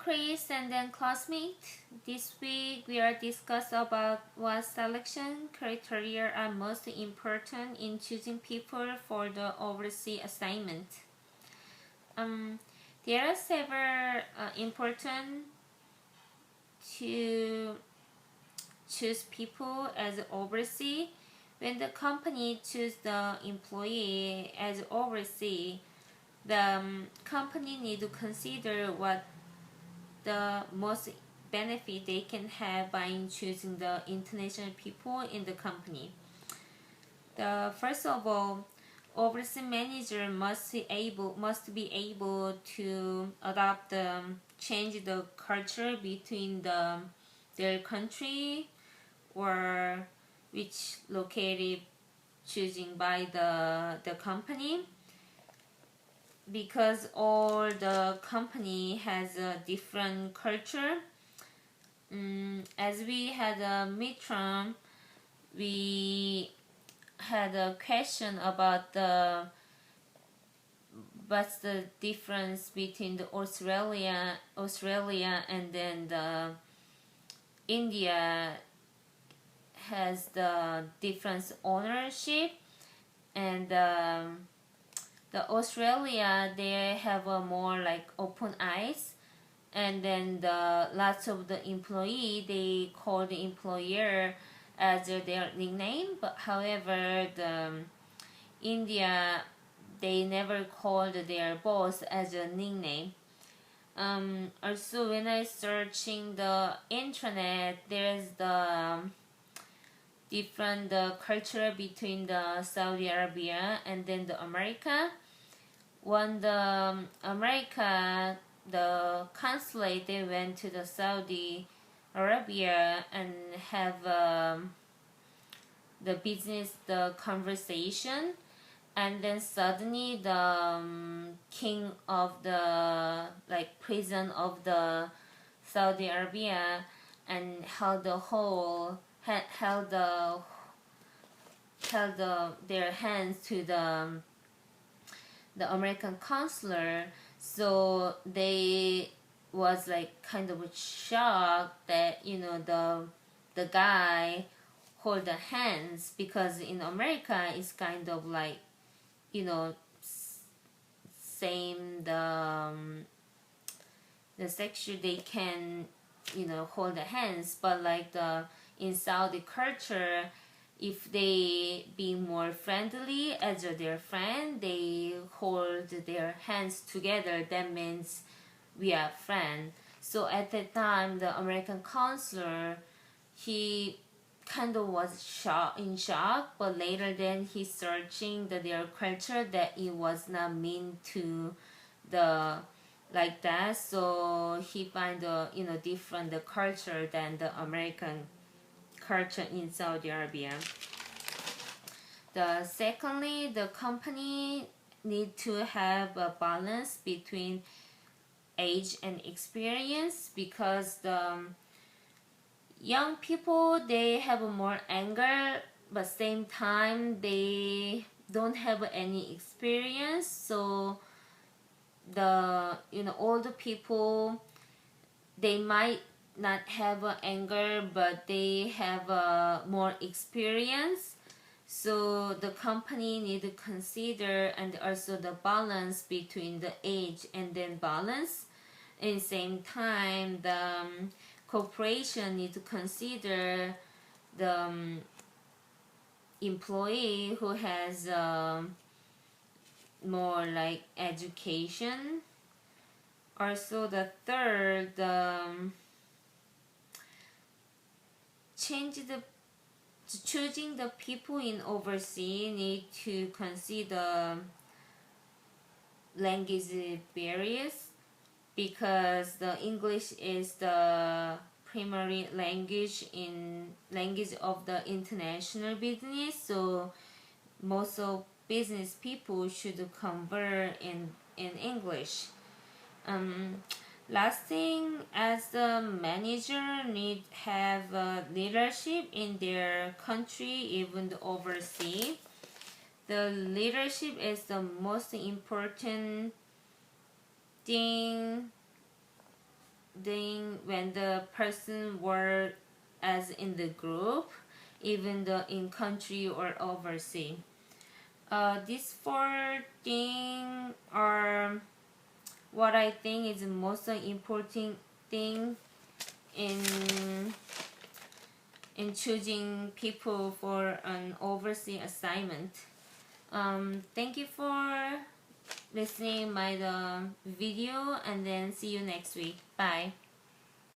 Chris and then classmate. This week we are discuss about what selection criteria are most important in choosing people for the overseas assignment. Um, there are several important to choose people as overseas. When the company choose the employee as overseas, the company need to consider what the most benefit they can have by choosing the international people in the company. The first of all, overseas manager must be able to adopt change the culture between their country or which located choosing by the company, because all the company has a different culture. As we had a midterm, we had a question about what's the difference between the Australia and then the India has the different ownership, and the Australia they have a more like open eyes, and then the lots of the employee they call the employer as their nickname, but however the India they never called their boss as a nickname. Also when I searching the internet, there's the different culture between the Saudi Arabia and then the America. When the America the consulate they went to the Saudi Arabia and have the business the conversation, and then suddenly the king of the like president of the Saudi Arabia and held their hands to the American consular, so they was like kind of shocked that the guy hold the hands, because in America it's kind of like same the sexual they can hold the hands, but like the in Saudi culture, if they be more friendly as their friend, they hold their hands together. That means we are friends. So at that time, the American consular, he kind of was in shock, but later then he searching their culture that it was not mean to the like that. So he find a different the culture than the American culture in Saudi Arabia. Secondly, the company need to have a balance between age and experience, because the young people they have more anger, but same time they don't have any experience. So the older people they might not have anger, but they have more experience. So the company need to consider, and also the balance between the age and then balance. In the same time, the corporation need to consider the employee who has more like education. Also the third, choosing the people in overseas need to consider language barriers, because the English is the primary language of the international business. So most of business people should convert in English. Last thing, as the manager need have leadership in their country, even overseas. The leadership is the most important thing when the person work as in the group, even though in country or overseas. These four things are what I think is the most important thing in choosing people for an overseas assignment. Thank you for listening my video, and then see you next week. Bye.